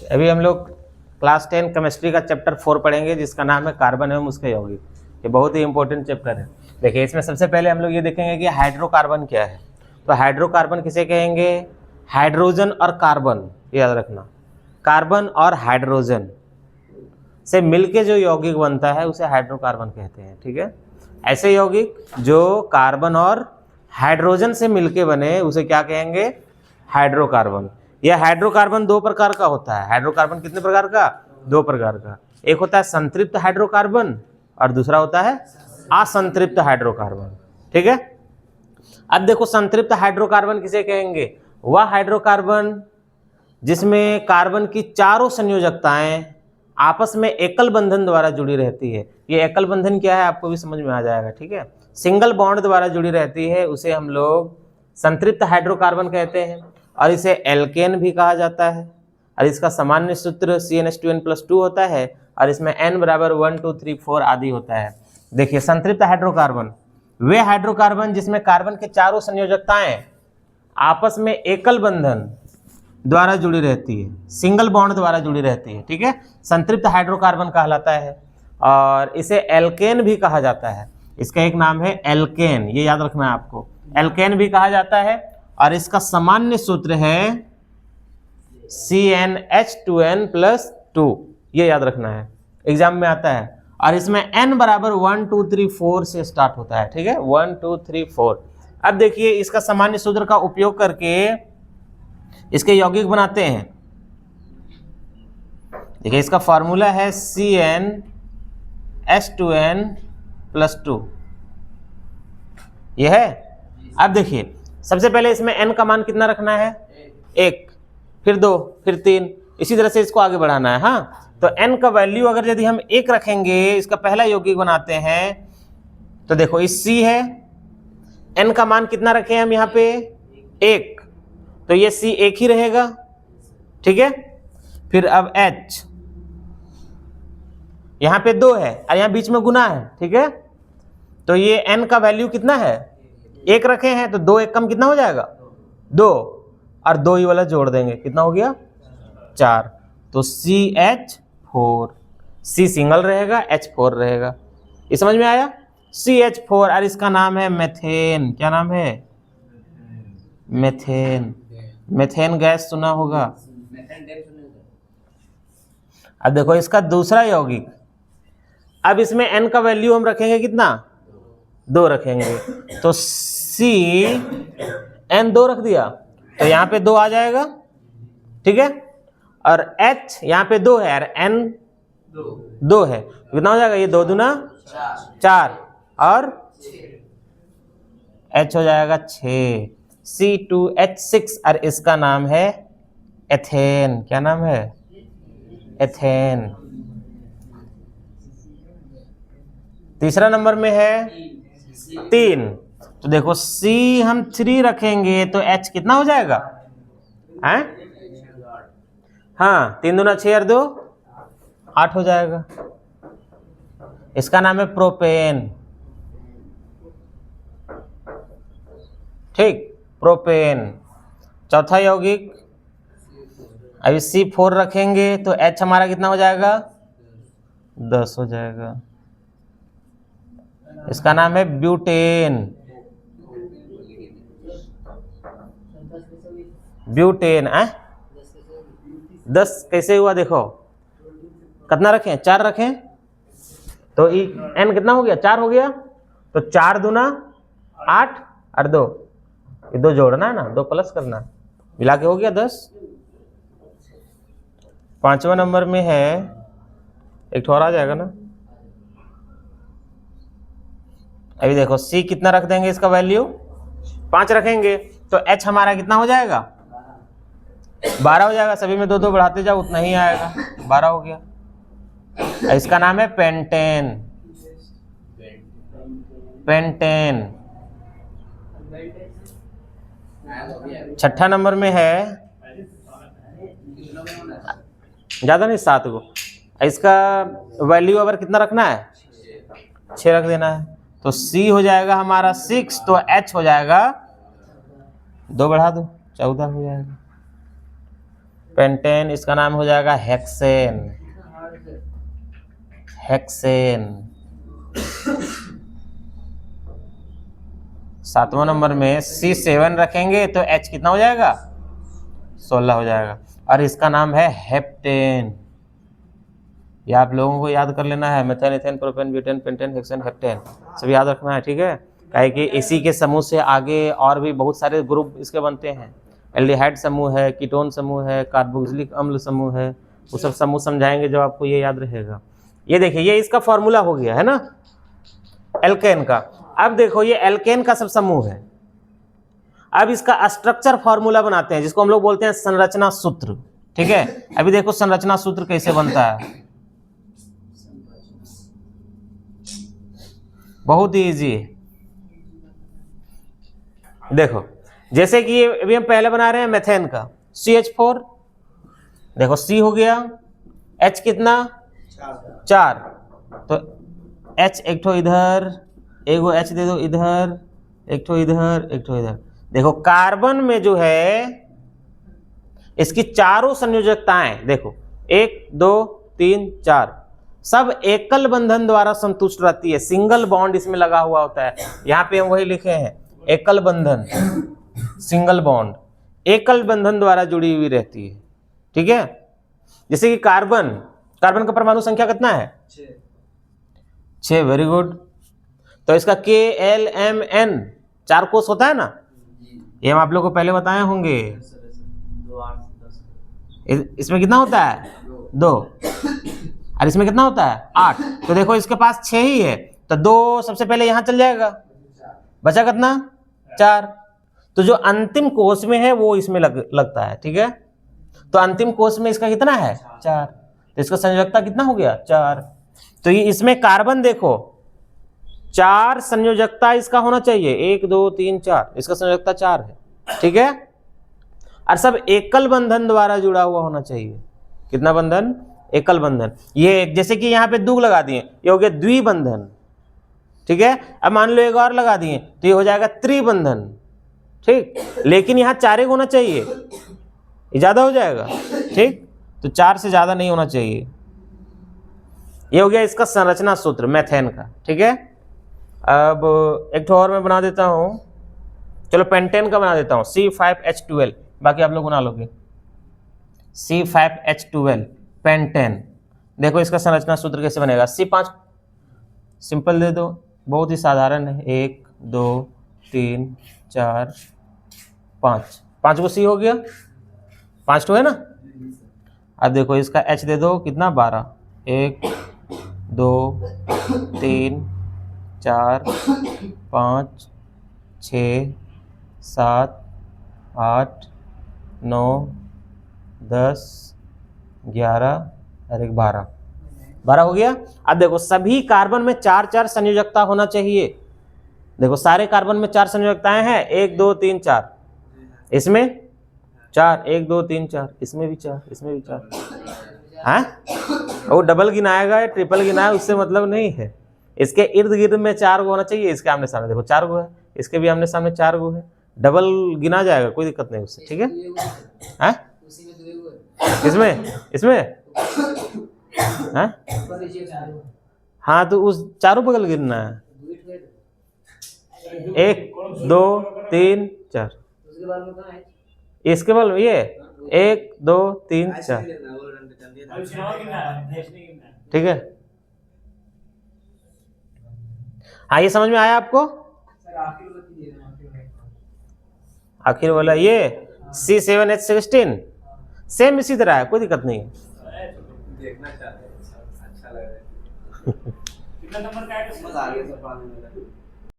अभी हम लोग क्लास 10 केमिस्ट्री का चैप्टर 4 पढ़ेंगे जिसका नाम है कार्बन एवं उसके यौगिक। ये बहुत ही इंपॉर्टेंट चैप्टर है। देखिए इसमें सबसे पहले हम लोग ये देखेंगे कि हाइड्रोकार्बन क्या है। तो हाइड्रोकार्बन किसे कहेंगे? हाइड्रोजन और कार्बन, याद रखना, कार्बन और हाइड्रोजन से मिलके जो यौगिक बनता है उसे हाइड्रोकार्बन कहते हैं। ठीक है, ऐसे यौगिक जो कार्बन और हाइड्रोजन से मिलके बने उसे क्या कहेंगे? हाइड्रोकार्बन। यह हाइड्रोकार्बन दो प्रकार का होता है। हाइड्रोकार्बन कितने प्रकार का? दो प्रकार का। एक होता है संतृप्त हाइड्रोकार्बन और दूसरा होता है असंतृप्त हाइड्रोकार्बन। ठीक है, अब देखो संतृप्त हाइड्रोकार्बन किसे कहेंगे? वह हाइड्रोकार्बन जिसमें कार्बन की चारों संयोजकताएं आपस में एकल बंधन द्वारा जुड़ी रहती है। ये एकल बंधन क्या है आपको भी समझ में आ जाएगा। ठीक है, सिंगल बॉन्ड द्वारा जुड़ी रहती है, उसे हम लोग संतृप्त हाइड्रोकार्बन कहते हैं और इसे एल्केन भी कहा जाता है। और इसका सामान्य सूत्र CN2H2N+2 होता है और इसमें N बराबर 1 2 3 4 आदि होता है। देखिए संतृप्त हाइड्रोकार्बन वे हाइड्रोकार्बन जिसमें कार्बन के चारों संयोजकताएं आपस में एकल बंधन द्वारा जुड़ी रहती है, सिंगल बॉन्ड द्वारा जुड़ी रहती है। ठीक है, संतृप्त हाइड्रोकार्बन कहलाता है और इसे एल्केन भी कहा जाता है। इसका एक नाम है एल्केन, ये याद रखना है आपको, एल्केन भी कहा जाता है और इसका सामान्य सूत्र है CnH2n+2, ये याद रखना है, एग्जाम में आता है। और इसमें N बराबर 1 2 3 4 से स्टार्ट होता है। ठीक है, 1 2 3 4। अब देखिए इसका सामान्य सूत्र का उपयोग करके इसके यौगिक बनाते हैं। देखिए इसका फॉर्मूला है CnH2n+2, यह है। अब देखिए सबसे पहले इसमें n का मान कितना रखना है? 1, फिर 2, फिर 3, इसी तरह से इसको आगे बढ़ाना है। हाँ, तो n का वैल्यू अगर यदि हम 1 रखेंगे, इसका पहला यौगिक बनाते हैं, तो देखो इस C है, n का मान कितना रखे हम यहाँ पे? 1, तो ये C 1 ही रहेगा। ठीक है, फिर अब H, यहाँ पे 2 है और यहाँ बीच में गुना है। ठीक है, तो ये n का वैल्यू कितना है? 1 रखे हैं, तो 2 1 कम कितना हो जाएगा? 2, और 2 ही वाला जोड़ देंगे, कितना हो गया? 4। तो CH4, C सिंगल रहेगा, H4 रहेगा। ये समझ में आया? CH4, और इसका नाम है मेथेन। क्या नाम है? मेथेन। मेथेन गैस सुना होगा। अब देखो इसका दूसरा यौगिक, अब इसमें n का वैल्यू हम रखेंगे कितना? 2 रखेंगे, तो CN2 रख दिया, तो यहाँ पे 2 आ जाएगा। ठीक है, और H यहाँ पे 2 है और N 2 है, कितना हो जाएगा? ये 2 दूना 4 और H हो जाएगा 6, C2H6, और इसका नाम है एथेन। क्या नाम है? एथेन। तीसरा नंबर में है 3, तो देखो C हम 3 रखेंगे तो H कितना हो जाएगा? हैं? हाँ, 3 दूना 6 और 2 8 हो जाएगा। इसका नाम है प्रोपेन। ठीक, प्रोपेन। चौथा यौगिक, अभी C4 रखेंगे तो H हमारा कितना हो जाएगा? 10 हो जाएगा। इसका नाम है ब्यूटेन। ब्यूटेन। 10 कैसे हुआ? देखो कितना रखें? 4 रखें, तो n कितना हो गया? 4 हो गया, तो 4 दूना 8 और 2, ये 2 जोड़ना है ना, 2 प्लस करना, मिला के हो गया 10। 5वां नंबर में है, एक ठोर आ जाएगा ना। अभी देखो C कितना रख देंगे? इसका वैल्यू 5 रखेंगे, तो H हमारा कितना हो जाएगा? 12 हो जाएगा। सभी में 2 2 बढ़ाते जाओ, उतना ही आएगा, 12 हो गया। इसका नाम है पेंटेन। पेंटेन। 6ठा नंबर में है, ज्यादा नहीं, 7 को। इसका वैल्यू अगर कितना रखना है? 6 रख देना है, तो C हो जाएगा हमारा 6, तो H हो जाएगा 2 बढ़ा दो 14 हो जाएगा। पेंटेन, इसका नाम हो जाएगा हेक्सेन। हेक्सेन। 7वां नंबर में C7 रखेंगे तो H कितना हो जाएगा? 16 हो जाएगा। और इसका नाम है हेप्टेन। ये आप लोगों को याद कर लेना है, methane, ethane, propane, butane, pentane, hexane, heptane, सब याद रखना है, ठीक है। काहे कि इसी के समूह से आगे और भी बहुत सारे ग्रुप इसके बनते हैं। एल्डिहाइड समूह है, कीटोन समूह है, कार्बोक्सिलिक अम्ल समूह है, वो सब समूह समझाएंगे जब आपको ये याद रहेगा। ये देखिए, ये इसका फॉर्मूला हो गया है ना एल्केन का। अब देखो, ये एल्केन का सब समूह है। अब इसका स्ट्रक्चर फॉर्मूला बनाते हैं, जिसको हम लोग बोलते हैं संरचना सूत्र, ठीक है। अभी देखो संरचना सूत्र कैसे बनता है, बहुत ही इजी है। देखो, जैसे कि अभी हम पहले बना रहे हैं मेथेन का CH4, देखो C हो गया, H कितना 4, तो H एक ठो इधर, एगो H दे दो इधर, एक ठो इधर, एक ठो इधर। देखो कार्बन में जो है इसकी चारों संयोजकताएं देखो 1 2 3 4 सब एकल बंधन द्वारा संतुष्ट रहती है। सिंगल बॉन्ड इसमें लगा हुआ होता है। यहाँ पे हम वही लिखे हैं, एकल बंधन, सिंगल बॉन्ड, एकल बंधन द्वारा जुड़ी हुई रहती है, ठीक है। जैसे कि कार्बन का परमाणु संख्या कितना है? 6। Very good. तो इसका KLMN 4 कोष होता है ना, ये हम आप लोग को पहले बताए होंगे। इसमें कितना होता है? 2। और इसमें कितना होता है? 8। तो देखो इसके पास 6 ही है, तो 2 सबसे पहले यहां चल जाएगा, बचा कितना? 4। तो जो अंतिम कोष में है वो इसमें लगता है, ठीक है। तो अंतिम कोष में इसका कितना है? 4। तो इसका संयोजकता कितना हो गया? 4। तो ये इसमें कार्बन देखो 4 संयोजकता इसका होना चाहिए, 1 2 3 4, इसका संयोजकता 4 है, ठीक है। और सब एकल बंधन द्वारा जुड़ा हुआ होना चाहिए। कितना बंधन? एकल बंधन। ये जैसे कि यहाँ पे दुग लगा दिए, ये हो गया द्विबंधन, ठीक है। अब मान लो एक और लगा दिए तो ये हो जाएगा त्रिबंधन, ठीक। लेकिन यहाँ 4 होना चाहिए, ये ज्यादा हो जाएगा, ठीक। तो 4 से ज्यादा नहीं होना चाहिए। ये हो गया इसका संरचना सूत्र मेथेन का, ठीक है। अब एक तो और मैं बना देता हूं, चलो पेंटेन का बना देता हूं, C5H12, बाकी आप लोग बना लोगे। C5H12 pentane. देखो इसका संरचना सूत्र कैसे बनेगा। C5 सिंपल दे दो, बहुत ही साधारण है, 1 2 3 4 5, 5 को C हो गया, 5 तो है ना। अब देखो इसका H दे दो, कितना? 12, 1 2 3 4 5 6 7 8 9 10 11 और 1 12 हो गया। अब देखो सभी कार्बन में 4 संयोजकता होना चाहिए। देखो सारे कार्बन में 4 संयोजकताएं हैं, 1 2 3 4, इसमें 4, 1 2 3 4, इसमें भी 4, इसमें भी 4 है। वो डबल गिनाएगा या ट्रिपल गिनाएगा उससे मतलब नहीं है। इसके इर्द गिर्द में 4 गो होना चाहिए, इसके आमने सामने देखो 4 गो है, इसके भी आमने सामने 4 गो है, डबल गिना जाएगा, कोई दिक्कत नहीं उससे, ठीक है। इसमें है? हाँ तो उस चारों बगल गिनना है, 1 2 3 4, इसके बगल में ये 1 2 3 4, ठीक है। हाँ ये समझ में आया आपको? आखिर वाला ये C7H16 सेम इसी तरह है, कोई दिक्कत नहीं है। देखना चाहते हैं, अच्छा लग रहा है। कितना नंबर का है?